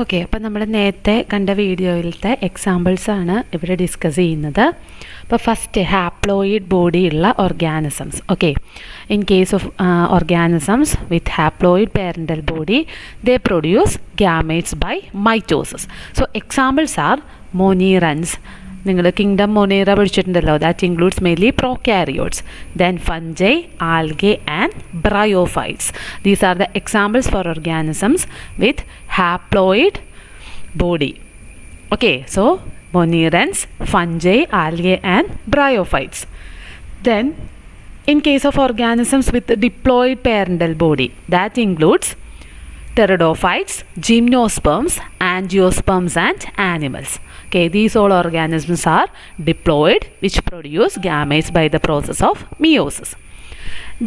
Okay, അപ്പം നമ്മൾ നേരത്തെ കണ്ട വീഡിയോയിലത്തെ എക്സാമ്പിൾസാണ് ഇവിടെ ഡിസ്കസ് ചെയ്യുന്നത്. അപ്പോൾ ഫസ്റ്റ് ഹാപ്ലോയിഡ് ബോഡിയുള്ള ഓർഗാനിസംസ്. Okay, in case of organisms with haploid parental body they produce gametes by mitosis. So examples are monerans. നിങ്ങൾ കിങ്ഡം മൊണീറ പഠിച്ചിട്ടുണ്ടല്ലോ. That includes mainly prokaryotes. Then fungi, algae and bryophytes. These are the examples for organisms with haploid body. Okay, so moneyrans, fungi, algae and bryophytes. Then in case of organisms with diploid parental body, that includes pteridophytes, gymnosperms, angiosperms and animals. Okay, these all organisms are diploid, which produce gametes by the process of meiosis.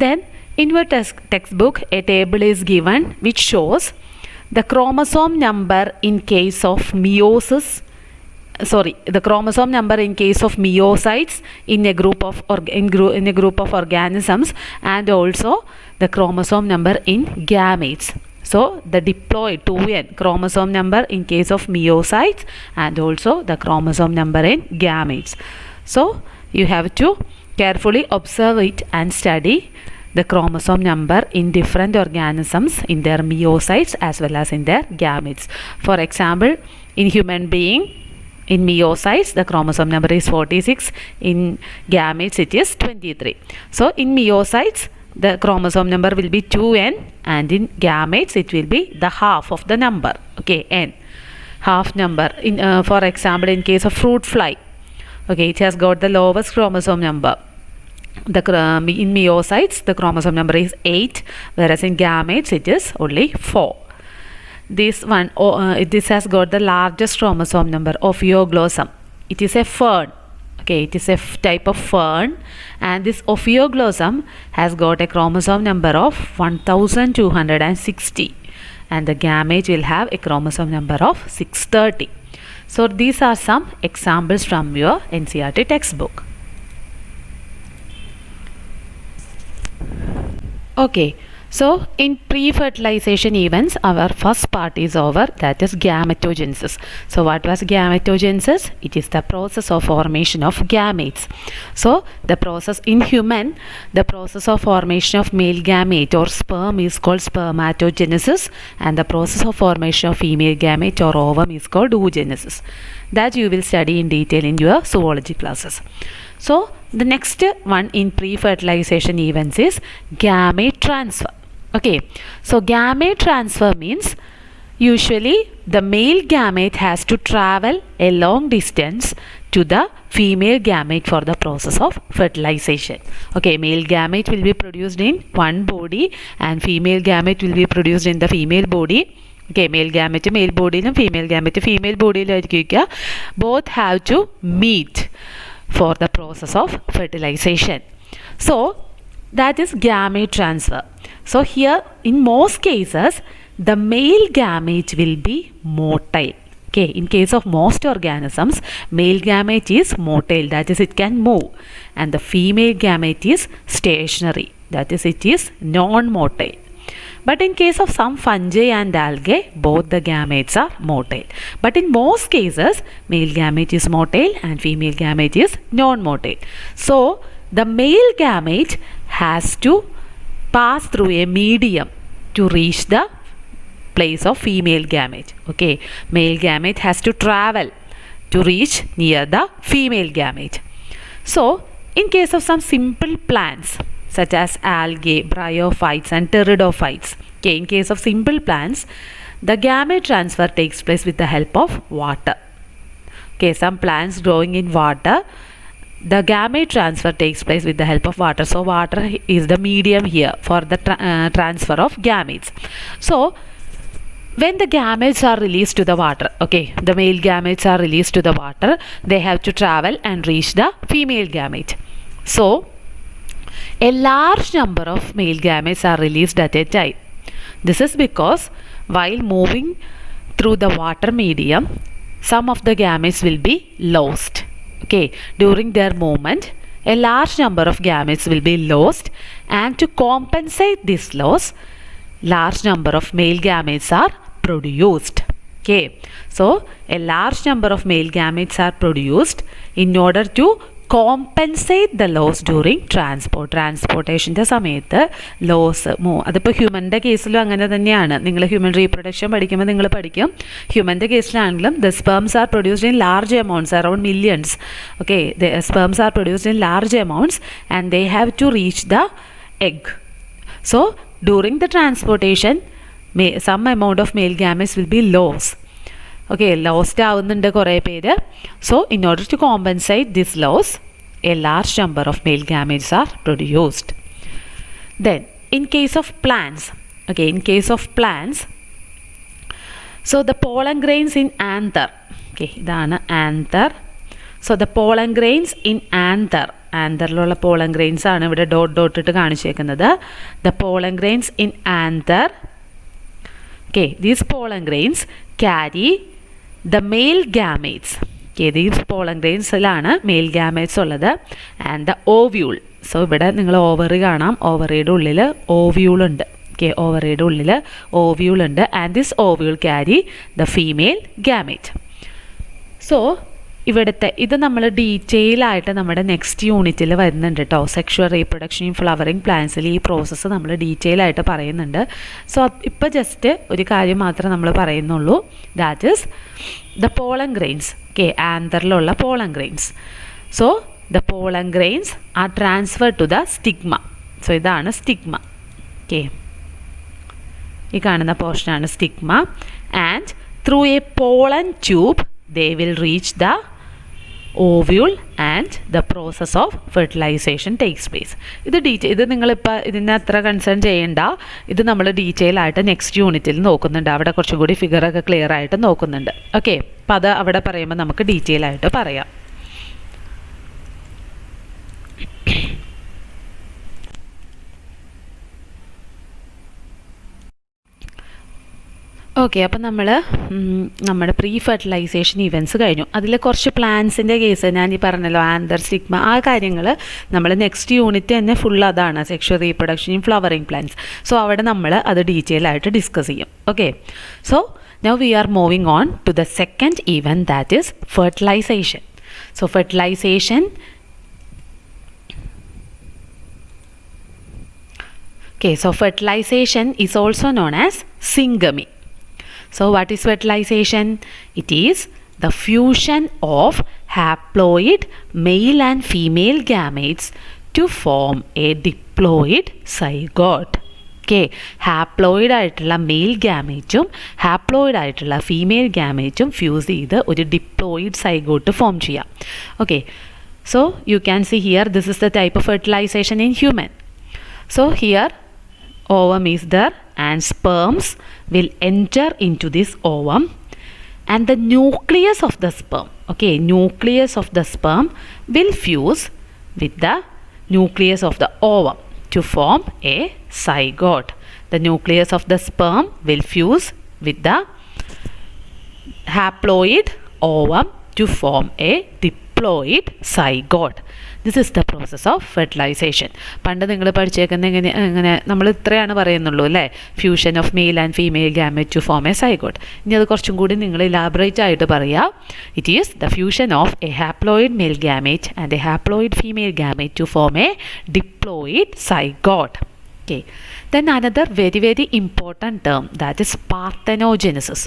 Then in your textbook a table is given which shows the chromosome number in case of meiosis, the chromosome number in case of meiocytes in a group of organisms, and also the chromosome number in gametes. So the diploid 2n chromosome number in case of meiocytes and also the chromosome number in gametes. So you have to carefully observe it and study the chromosome number in different organisms in their meiocytes as well as in their gametes. For example, in human being, in meiocytes the chromosome number is 46, in gametes it is 23. So in meiocytes the chromosome number will be 2n and in gametes it will be the half of the number. Okay, n half number. In for example, in case of fruit fly, okay, it has got the lowest chromosome number. In meiocytes the chromosome number is 8, whereas in gametes it is only 4. This has got the largest chromosome number, Ophioglossum. It is a fern. Okay, it is a type of fern, and this Ophioglossum has got a chromosome number of 1260, and the gamete will have a chromosome number of 630. So these are some examples from your NCERT textbook. Okay, so in pre-fertilization events our first part is over, that is gametogenesis. So what was gametogenesis? It is the process of formation of gametes. So the process in human, the process of formation of male gamete or sperm is called spermatogenesis, and the process of formation of female gamete or ovum is called oogenesis. That you will study in detail in your zoology classes. So the next one in pre-fertilization events is gamete transfer. Okay, so gamete transfer means usually the male gamete has to travel a long distance to the female gamete for the process of fertilization. Okay, male gamete will be produced in one body and female gamete will be produced in the female body. Okay, male gamete male body and female gamete female body. Both have to meet for the process of fertilization. So that is gamete transfer. So here in most cases the male gamete will be motile. Okay, in case of most organisms male gamete is motile, that is it can move, and the female gamete is stationary, that is it is non-motile. But in case of some fungi and algae both the gametes are motile. But in most cases male gamete is motile and female gamete is non-motile. So the male gamete has to pass through a medium to reach the place of female gamete. Okay, male gamete has to travel to reach near the female gamete. So in case of some simple plants such as algae, bryophytes and pteridophytes, okay, in case of simple plants the gamete transfer takes place with the help of water. Okay, some plants growing in water, the gamete transfer takes place with the help of water. So water is the medium here for the transfer of gametes. So when the gametes are released to the water, okay, the male gametes are released to the water, they have to travel and reach the female gamete. So a large number of male gametes are released at a time. This is because while moving through the water medium some of the gametes will be lost. Okay, during their movement a large number of gametes will be lost, and to compensate this loss large number of male gametes are produced. Okay, so a large number of male gametes are produced in order to compensate the loss during ട്രാൻസ്പോർട്ടേഷൻ്റെ സമയത്ത് loss അതിപ്പോൾ ഹ്യൂമൻ്റെ കേസിലും അങ്ങനെ തന്നെയാണ്. നിങ്ങൾ human reproduction പഠിക്കുമ്പോൾ നിങ്ങൾ പഠിക്കും, ഹ്യൂമൻ്റെ കേസിലാണെങ്കിലും the sperms are produced in large amounts, around millions. Okay, the sperms are produced in large amounts and they have to reach the egg. So during the transportation some amount of male gametes will be lost. Okay, lost ആവുന്നുണ്ട് കുറേ പേര്. So in order to compensate this loss, a large number of male gametes are produced. Then in case of plants, okay, in case of plants, so the pollen grains in anther, okay, ഇതാണ് anther. So the pollen grains in anther, ആന്തറിലുള്ള pollen grains ആണ് ഇവിടെ dot ഇട്ട് കാണിച്ചേക്കുന്നത്. The pollen grains in anther, okay, these pollen grains carry the male gametes. Okay, these pollen ഗ്രെയിൻസിലാണ് male gametes ഉള്ളത്. And the ovule, so ഇവിടെ നിങ്ങൾ ovary കാണാം, ഓവറിയുടെ ഉള്ളിൽ ഓവ്യൂളുണ്ട്. ഓക്കെ, ഓവറിയുടെ ഉള്ളിൽ ഓവ്യൂളുണ്ട്. And this ovule carry the female gamete. So ഇവിടുത്തെ ഇത് നമ്മൾ ഡീറ്റെയിലായിട്ട് നമ്മുടെ നെക്സ്റ്റ് യൂണിറ്റിൽ വരുന്നുണ്ട് കേട്ടോ. സെക്ഷുവൽ റീപ്രൊഡക്ഷൻ ഇൻ ഫ്ലവറിങ് പ്ലാന്റ്സിൽ ഈ പ്രോസസ്സ് നമ്മൾ ഡീറ്റെയിലായിട്ട് പറയുന്നുണ്ട്. സോ ഇപ്പോൾ ജസ്റ്റ് ഒരു കാര്യം മാത്രമേ നമ്മൾ പറയുന്നുള്ളൂ, that is the pollen grains. Okay, ആന്തറിലുള്ള pollen grains. So the pollen grains are transfer to the stigma. So ഇതാണ് സ്റ്റിഗ്മ. ഓക്കെ, ഈ കാണുന്ന പോർഷനാണ് stigma. And through a pollen tube they will reach the ovule and the process of fertilization takes place. ഇത് നിങ്ങളിപ്പോൾ ഇതിന് അത്ര concern ചെയ്യേണ്ട, ഇത് നമ്മൾ ഡീറ്റെയിൽ ആയിട്ട് നെക്സ്റ്റ് യൂണിറ്റിൽ നോക്കുന്നുണ്ട്. അവിടെ കുറച്ചും കൂടി ഫിഗറൊക്കെ ക്ലിയർ ആയിട്ട് നോക്കുന്നുണ്ട്. ഓക്കെ, അപ്പോൾ അത് അവിടെ പറയുമ്പോൾ നമുക്ക് ഡീറ്റെയിൽ ആയിട്ട് പറയാം. ഓക്കെ, അപ്പം നമ്മുടെ പ്രീ ഫെർട്ടിലൈസേഷൻ ഇവൻറ്റ്സ് കഴിഞ്ഞു. അതിൽ കുറച്ച് പ്ലാന്റ്സിൻ്റെ കേസ് ഞാൻ ഈ പറഞ്ഞല്ലോ, ആന്തർ, സ്റ്റിഗ്മ, ആ കാര്യങ്ങൾ നമ്മൾ നെക്സ്റ്റ് യൂണിറ്റ് തന്നെ ഫുൾ അതാണ് sexual reproduction in flowering plants. So അവിടെ നമ്മൾ അത് ഡീറ്റെയിൽ ആയിട്ട് ഡിസ്കസ് ചെയ്യും. Okay, so now we are moving on to the second event, that is fertilization. So fertilization, okay, so fertilization is also known as syngamy. So what is fertilization? It is the fusion of haploid male and female gametes to form a diploid zygote. Okay, haploid ആയിട്ടുള്ള male ഗാമേറ്റും haploid ആയിട്ടുള്ള female ഗാമേറ്റും fuse ചെയ്ത് ഒരു diploid zygote form ചെയ്യാം. Okay, so you can see here this is the type of fertilization in human. So here ovum is there and sperms will enter into this ovum and the nucleus of the sperm, okay, nucleus of the sperm will fuse with the nucleus of the ovum to form a zygote. The nucleus of the sperm will fuse with the haploid ovum to form a diploid zygote. This is the process of fertilization. പണ്ട് നിങ്ങൾ പഠിച്ചേക്കുന്ന എങ്ങനെ നമ്മൾ ഇത്രയാണ് പറയുന്നുള്ളൂ അല്ലേ, fusion of male and female gamete to form a zygote. ഇനി അത് കുറച്ചും കൂടി നിങ്ങൾ ഇലാബറേറ്റ് ആയിട്ട് പറയുക. It is the fusion of a haploid male gamete and a haploid female gamete to form a diploid zygote. Okay, then another very very important term, that is parthenogenesis.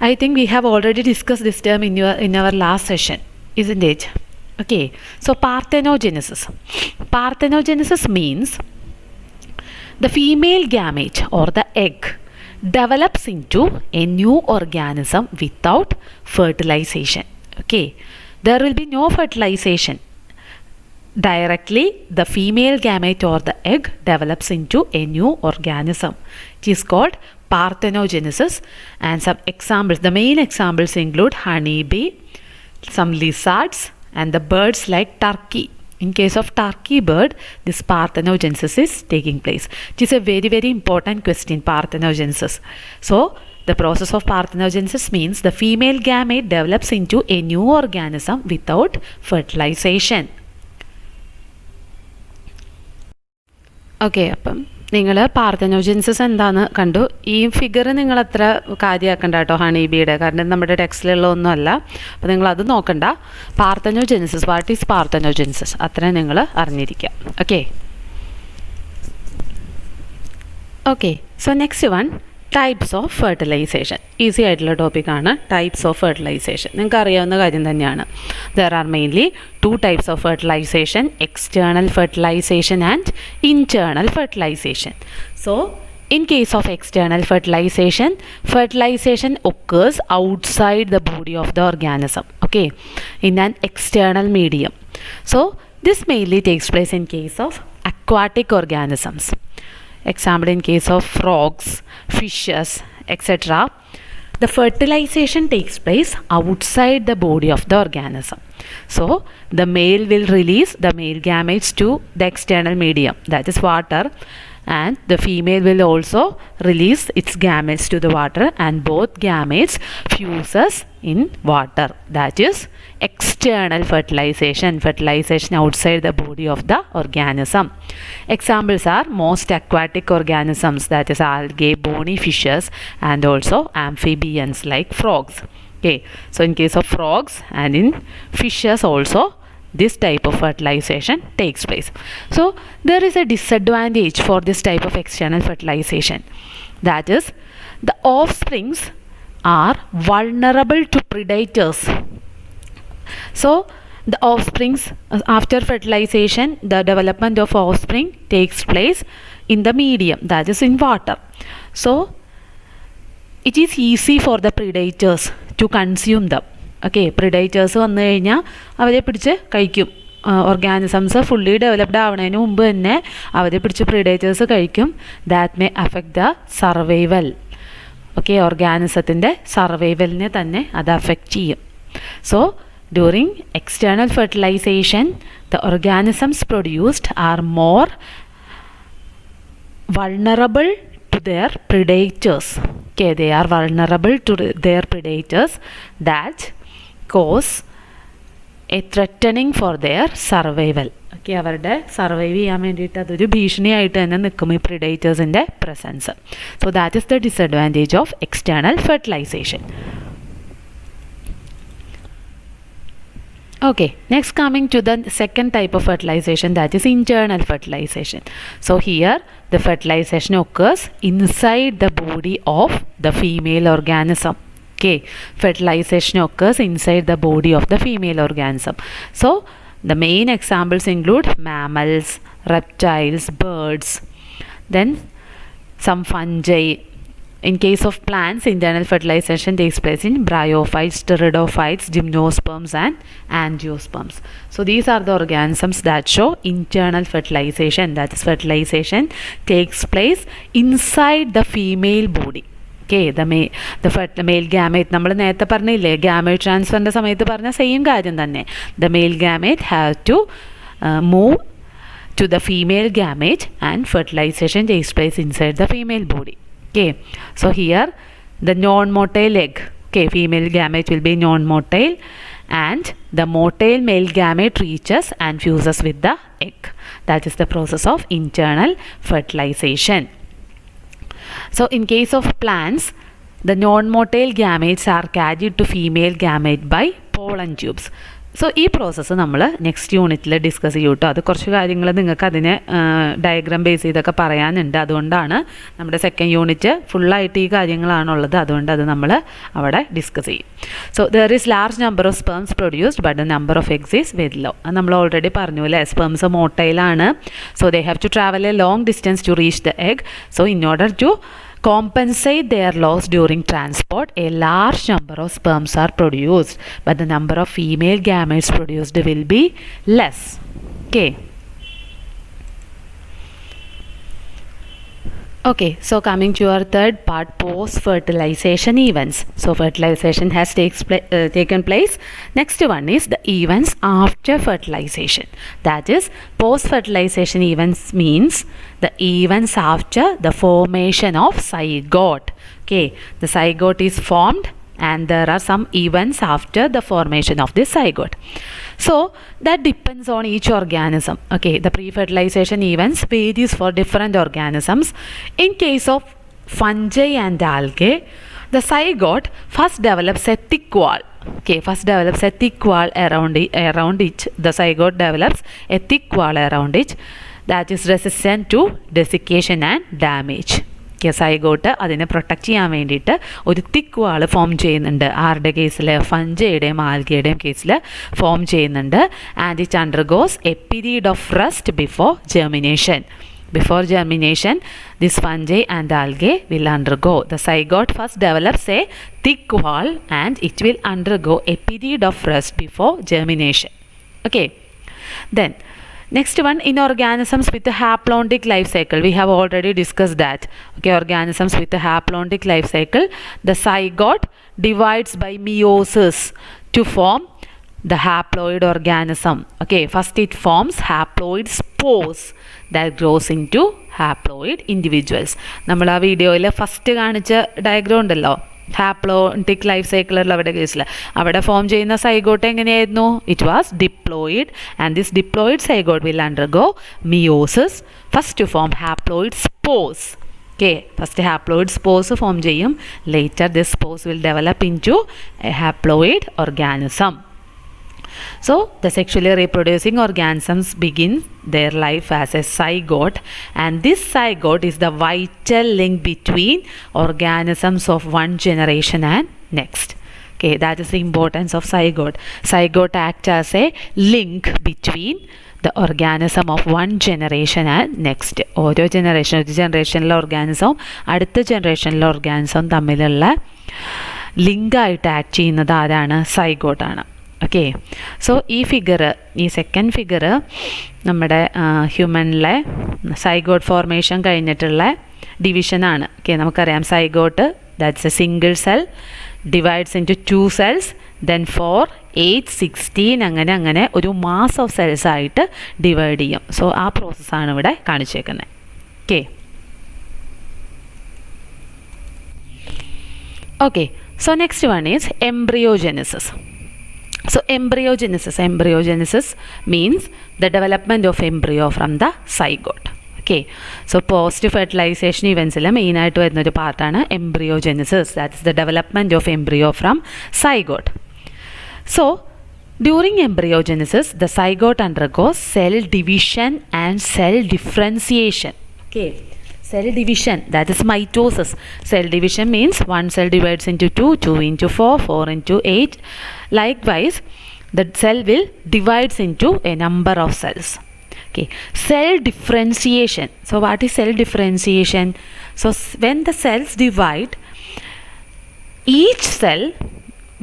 I think we have already discussed this term in our last session, isn't it? Okay, so parthenogenesis. Parthenogenesis means the female gamete or the egg develops into a new organism without fertilization. Okay, there will be no fertilization. Directly the female gamete or the egg develops into a new organism. It is called parthenogenesis. And some examples, the main examples include honeybee, some lizards, and the birds like turkey. In case of turkey bird, this parthenogenesis is taking place. It is a very very important question, parthenogenesis. So the process of parthenogenesis means the female gamete develops into a new organism without fertilization. Okay, അപ്പം നിങ്ങൾ പാർത്തനോജൻസിസ് എന്താണെന്ന് കണ്ടു. ഈ figure നിങ്ങൾ അത്ര കാര്യമാക്കണ്ട കേട്ടോ honey ബീയുടെ, കാരണം നമ്മുടെ ടെക്സ്റ്റിലുള്ള ഒന്നുമല്ല. അപ്പോൾ നിങ്ങളത് നോക്കണ്ട. പാർത്തനോജെൻസിസ്, വാട്ട് ഈസ് പാർത്തനോജെൻസിസ് അത്രയും നിങ്ങൾ അറിഞ്ഞിരിക്കുക. Okay so next one, types of fertilization. Easy ആയിട്ടുള്ള ടോപ്പിക്കാണ് ടൈപ്സ് ഓഫ് ഫെർട്ടിലൈസേഷൻ. നിങ്ങൾക്ക് അറിയാവുന്ന കാര്യം തന്നെയാണ്. There are mainly 2 types of fertilization: external fertilization and internal fertilization. So in case of external fertilization, fertilization occurs outside the body of the organism, okay, in an external medium. So this mainly takes place in case of aquatic organisms. Example, in case of frogs, fishes, etc. The fertilization takes place outside the body of the organism. So the male will release the male gametes to the external medium, that is water, and the female will also release its gametes to the water, and both gametes fuses in water, that is external fertilization, fertilization outside the body of the organism. Examples are most aquatic organisms, that is algae, bony fishes, and also amphibians like frogs. Okay, so in case of frogs and in fishes also, this type of fertilization takes place. So there is a disadvantage for this type of external fertilization, that is the offsprings are vulnerable to predators. So the offsprings, after fertilization, the development of offspring takes place in the medium, that is in water. So it is easy for the predators to consume them. Okay, predators വന്നു കഴിഞ്ഞാൽ അവരെ പിടിച്ച് കഴിക്കും. Organisms fully developed ആവുന്നതിന് മുമ്പ് തന്നെ അവരെ പിടിച്ച് പ്രിഡേറ്റേഴ്സ് കഴിക്കും. That may affect the survival. Okay, ഓർഗാനിസത്തിൻ്റെ സർവൈവലിനെ തന്നെ അത് അഫക്റ്റ് ചെയ്യും. So during external fertilization the organisms produced are more vulnerable to their predators. Okay, they are vulnerable to their predators that cause a threatening for their survival. Okay, അവരുടെ survive ചെയ്യാൻ വേണ്ടിയിട്ട് അതൊരു ഭീഷണിയായിട്ട് തന്നെ നിൽക്കും ഈ പ്രിഡേറ്റേഴ്സിൻ്റെ presence. So that is the disadvantage of external fertilization. Okay, next coming to the second type of fertilization, that is internal fertilization. So here the fertilization occurs inside the body of the female organism. Okay, fertilization occurs inside the body of the female organism. So the main examples include mammals, reptiles, birds, then some fungi. In case of plants, internal fertilization takes place in bryophytes, pteridophytes, gymnosperms and angiosperms. So these are the organisms that show internal fertilization, that is fertilization takes place inside the female body. Okay, the male gamete, നമ്മൾ നേരത്തെ പറഞ്ഞില്ലേ gamete ട്രാൻസ്ഫറിൻ്റെ സമയത്ത് പറഞ്ഞ same കാര്യം തന്നെ. The male gamete have to move to the female gamete and fertilization takes place inside the female body. Okay, so here the non-motile egg, okay, female gamete will be non-motile, and the motile male gamete reaches and fuses with the egg. That is the process of internal fertilization. So in case of plants, the non-motile gametes are carried to female gamete by pollen tubes. So ഈ process നമ്മൾ next യൂണിറ്റിൽ discuss ചെയ്യും കേട്ടോ. അത് കുറച്ച് കാര്യങ്ങൾ നിങ്ങൾക്ക് അതിനെ ഡയഗ്രാം ബേസ് ചെയ്തൊക്കെ പറയാനുണ്ട്. അതുകൊണ്ടാണ് നമ്മുടെ സെക്കൻഡ് യൂണിറ്റ് ഫുള്ളായിട്ട് ഈ കാര്യങ്ങളാണുള്ളത്. അതുകൊണ്ട് അത് നമ്മൾ അവിടെ ഡിസ്കസ് ചെയ്യും. So there is large number of sperms produced but the number of eggs is very low. അത് നമ്മൾ ഓൾറെഡി പറഞ്ഞു അല്ലേ. സ്പെർംസ് മൊട്ടൈലാണ്. So they have to travel a long distance to reach the egg. So in order to compensate their loss during transport, a large number of sperms are produced, but the number of female gametes produced will be less. Okay. Okay, so coming to our third part, post-fertilization events. So fertilization has taken place. Next one is the events after fertilization. That is, post-fertilization events means the events after the formation of zygote. Okay, the zygote is formed and there are some events after the formation of this zygote. So that depends on each organism. Okay, the pre-fertilization events varies for different organisms. In case of fungi and algae, the zygote first develops a thick wall. Okay, first develops a thick wall around it. The zygote develops a thick wall around it that is resistant to desiccation and damage. Okay, zygote അതിനെ protect ചെയ്യാൻ വേണ്ടിയിട്ട് ഒരു തിക്ക് വാൾ form ചെയ്യുന്നുണ്ട്. ആരുടെ കേസിൽ? ഫഞ്ചയുടെയും ആൽഗയുടെയും കേസിൽ form ചെയ്യുന്നുണ്ട്. And it undergoes A period of rest before germination. Before germination, this fungi and algae will undergo. The zygote first develops a thick wall and it will undergo a period of rest before germination. Okay. Then, next one, in organisms with a haplontic life cycle. We have already discussed that. Okay, organisms with a haplontic life cycle, the zygote divides by meiosis to form the haploid organism. Okay, first it forms haploid spores that grows into haploid individuals. നമ്മൾ ആ വീഡിയോയിൽ first കാണിച്ച diagram ഉണ്ടല്ലോ, haplontic life സൈക്കിളുള്ള അവിടെ കേസിൽ അവിടെ form ചെയ്യുന്ന zygote എങ്ങനെയായിരുന്നു? It was diploid and this diploid zygote will undergo meiosis first to form haploid spores. Okay, first haploid spores form ചെയ്യും. Later this spores will develop into a haploid organism. So the sexually reproducing organisms begin their life as a zygote, and this zygote is the vital link between organisms of one generation and next. Okay, that is the importance of zygote. Zygote acts as a link between the organism of one generation and next. ഓരോ generation, ഒരു ജനറേഷനിലെ ഓർഗാനിസവും അടുത്ത ജനറേഷനിലെ ഓർഗാനിസവും തമ്മിലുള്ള ലിങ്കായിട്ട് act ചെയ്യുന്നത് ആരാണ്? സൈഗോട്ടാണ്. Okay, so ഈ second figure നമ്മുടെ ഹ്യൂമനിലെ സൈഗോട്ട് ഫോർമേഷൻ കഴിഞ്ഞിട്ടുള്ള ഡിവിഷനാണ്. ഓക്കെ, നമുക്കറിയാം zygote that's a single cell divides into 2 cells, then 4, 8, 16 അങ്ങനെ ഒരു മാസ് ഓഫ് സെൽസ് ആയിട്ട് ഡിവൈഡ് ചെയ്യും. സോ ആ പ്രോസസ്സാണ് ഇവിടെ കാണിച്ചേക്കുന്നത്. Okay, okay, so next one is embryogenesis. So embryogenesis means the development of embryo from the zygote. Okay, so post fertilization events main ആയിട്ട് വരുന്നൊരു പാർട്ടാണ് embryogenesis. That is the development of embryo from zygote. So during embryogenesis, the zygote undergoes cell division and cell differentiation. Okay, cell division, that is mitosis. Cell division means one cell divides into 2, 2 into 4, 4 into 8. Likewise, the cell will divides into a number of cells. Okay, cell differentiation. So what is cell differentiation? So when the cells divide, each cell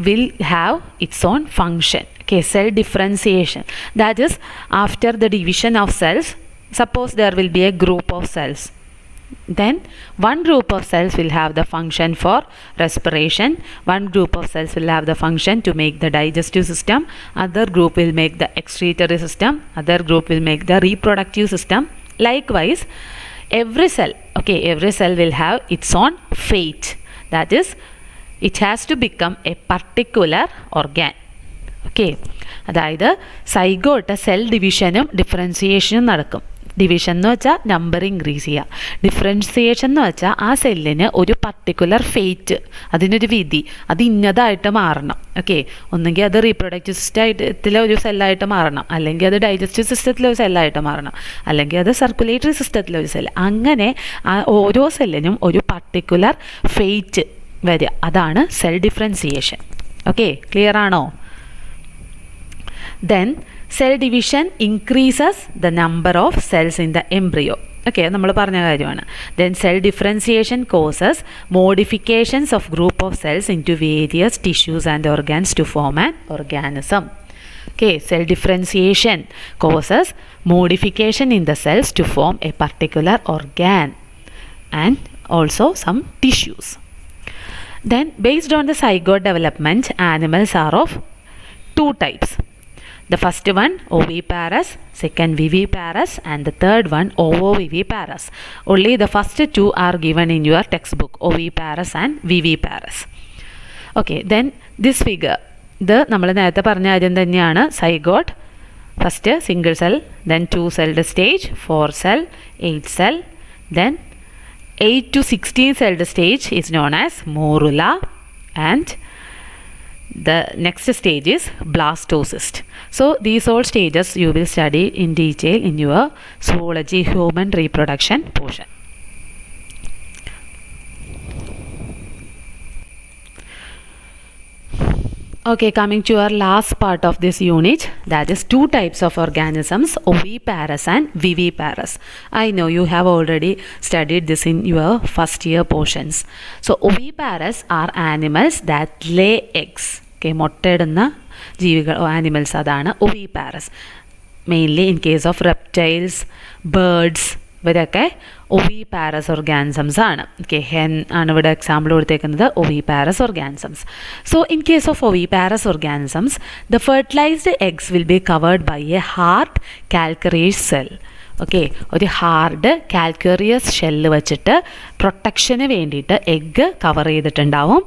will have its own function. Okay, cell differentiation, that is after the division of cells, suppose there will be a group of cells. Then one group of cells will have the function for respiration, one group of cells will have the function to make the digestive system, other group will make the excretory system, other group will make the reproductive system. Likewise, every cell will have its own fate, that is it has to become a particular organ. Okay, അതായത് zygote cell ഡിവിഷനും ഡിഫറൻസിയേഷനും നടക്കും. Division എന്ന് വെച്ചാൽ number increase ചെയ്യുക, differentiation എന്ന് വെച്ചാൽ ആ സെല്ലിന് ഒരു പർട്ടിക്കുലർ ഫേറ്റ്, അതിനൊരു വിധി, അത് ഇന്നതായിട്ട് മാറണം. ഓക്കെ, ഒന്നെങ്കിൽ അത് റീപ്രൊഡക്റ്റീവ് സിസ്റ്റത്തിലെ ഒരു സെല്ലായിട്ട് മാറണം, അല്ലെങ്കിൽ അത് ഡൈജസ്റ്റീവ് സിസ്റ്റത്തിലെ ഒരു സെല്ലായിട്ട് മാറണം, അല്ലെങ്കിൽ അത് സർക്കുലേറ്ററി സിസ്റ്റത്തിലെ ഒരു സെല്ല്. അങ്ങനെ ഓരോ സെല്ലിനും ഒരു പർട്ടിക്കുലർ ഫേറ്റ് വരിക, അതാണ് സെൽ ഡിഫറൻസിയേഷൻ. ഓക്കെ, ക്ലിയർ ആണോ? Then cell division increases the number of cells in the embryo. Okay, നമ്മൾ പറഞ്ഞ കാര്യമാണ്. Then cell differentiation causes modifications of group of cells into various tissues and organs to form an organism. Okay, cell differentiation causes modification in the cells to form a particular organ and also some tissues. Then based on the zygote development, animals are of 2 types. The first one oviparous, second viviparous, and the third one ovoviviparous. Only the first 2 are given in your textbook, oviparous and viviparous. Okay, then this figure, ഇത് നമ്മൾ നേരത്തെ പറഞ്ഞ കാര്യം തന്നെയാണ്. Zygote first single cell, then 2 celled stage, 4 cell, 8 cell, then 8 to 16 celled stage is known as morula, and the next stage is blastocyst. So these all stages you will study in detail in your zoology human reproduction portion. Okay, coming to our last part of this unit, that is 2 types of organisms, oviparous and viviparous. I know you have already studied this in your first year portions. So oviparous are animals that lay eggs. Okay, മുട്ടയിടുന്ന ജീവികൾ animals അതാണ് oviparous. Mainly in case of reptiles, birds, ഇവരൊക്കെ oviparous organisms ആണ്. Okay, hen ആണ് ഇവിടെ example കൊടുത്തേക്കുന്നത്, oviparous organisms. So in case of oviparous organisms, the fertilized eggs will be covered by a hard calcareous cell. Okay, ഒരു hard calcareous shell വെച്ചിട്ട് പ്രൊട്ടക്ഷന് വേണ്ടിയിട്ട് egg cover ചെയ്തിട്ടുണ്ടാവും.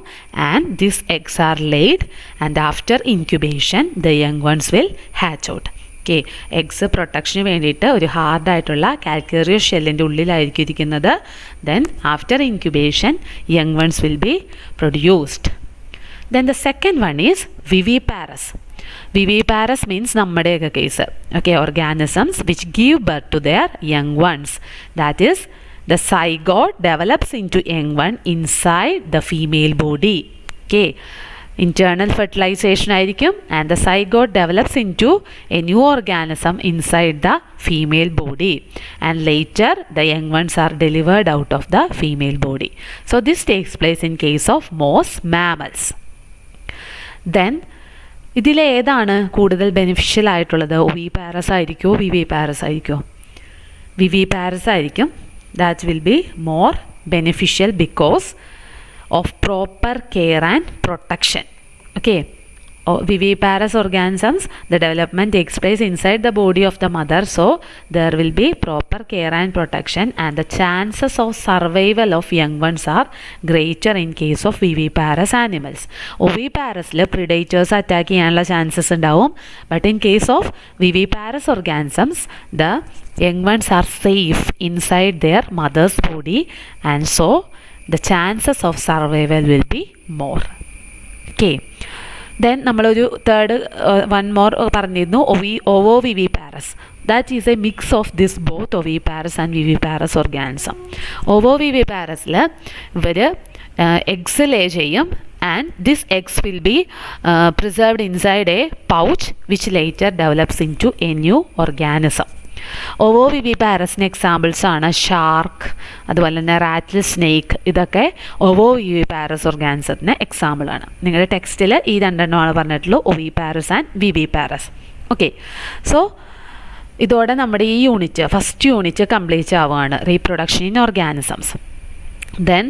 And this eggs are laid and after incubation the young ones will hatch out. Okay, eggs പ്രൊട്ടക്ഷന് വേണ്ടിയിട്ട് ഒരു ഹാർഡായിട്ടുള്ള calcareous ഷെല്ലിൻ്റെ ഉള്ളിലായിരിക്കും ഇരിക്കുന്നത്. Then after incubation young ones will be produced. Then the second one is viviparous. Viviparous means നമ്മുടെയൊക്കെ case. Okay, organisms which give birth to their young ones. That is, the zygote develops into young one inside the female body. Okay, internal fertilization ആയിരിക്കും, and the zygote develops into a new organism inside the female body, and later the young ones are delivered out of the female body. So this takes place in case of most mammals. Then ഇതിലേതാണ് കൂടുതൽ beneficial ആയിട്ടുള്ളത്? oviparous ആയിരിക്കുമോ viviparous ആയിരിക്കുമോ? viviparous ആയിരിക്കും. That will be more beneficial because of proper care and protection. Okay, viviparous organisms, the development takes place inside the body of the mother, so there will be proper care and protection, and the chances of survival of young ones are greater in case of viviparous animals. oviparous-ൽ predators attack ചെയ്യാനുള്ള chances ഉണ്ടാവും, but in case of viviparous organisms the young ones are safe inside their mother's body, and so the chances of survival will be more. Okay, then നമ്മളൊരു third one more പറഞ്ഞിരുന്നു, ovoviviparous. That is a mix of this both oviparous and viviparous organism. ovoviviparous-ൽ ഇവർ eggs lay ചെയ്യും, and this eggs will be preserved inside a pouch which later develops into a new organism. ovoviviparous-ന് examples ആണ് shark, അതുപോലെ തന്നെ rattle snake. ഇതൊക്കെ ovoviviparous organismത്തിന് എക്സാമ്പിളാണ്. നിങ്ങളുടെ ടെക്സ്റ്റിൽ ഈ രണ്ടെണ്ണമാണ് പറഞ്ഞിട്ടുള്ളൂ, oviparous and viviparous. Okay, so ഇതോടെ നമ്മുടെ ഈ യൂണിറ്റ്, ഫസ്റ്റ് യൂണിറ്റ് കംപ്ലീറ്റ് ആവുകയാണ്, റീപ്രൊഡക്ഷൻ ഇൻ ഓർഗാനിസംസ്. ദെൻ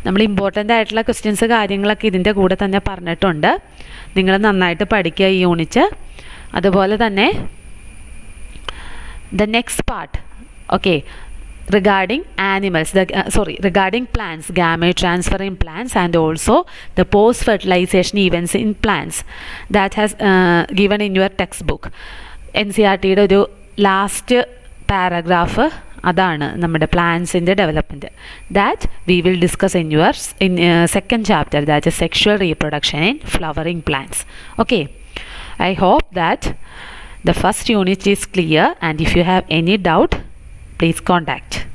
നമ്മൾ ഇമ്പോർട്ടൻ്റ് ആയിട്ടുള്ള ക്വസ്റ്റ്യൻസ് കാര്യങ്ങളൊക്കെ ഇതിൻ്റെ കൂടെ തന്നെ പറഞ്ഞിട്ടുണ്ട്. നിങ്ങൾ നന്നായിട്ട് പഠിക്കുക ഈ യൂണിറ്റ്. അതുപോലെ തന്നെ the next part, okay, regarding animals, regarding plants, gamete transfer in plants, and also the post fertilization events in plants, that has given in your textbook. NCERTയുടെ ഒരു ലാസ്റ്റ് പാരഗ്രാഫ് അതാണ് നമ്മുടെ പ്ലാന്റ്സിൻ്റെ ഡെവലപ്മെൻറ്റ്. That we will discuss in second chapter, that is sexual reproduction in flowering plants. Okay, I hope that the first unit is clear, and if you have any doubt, please contact.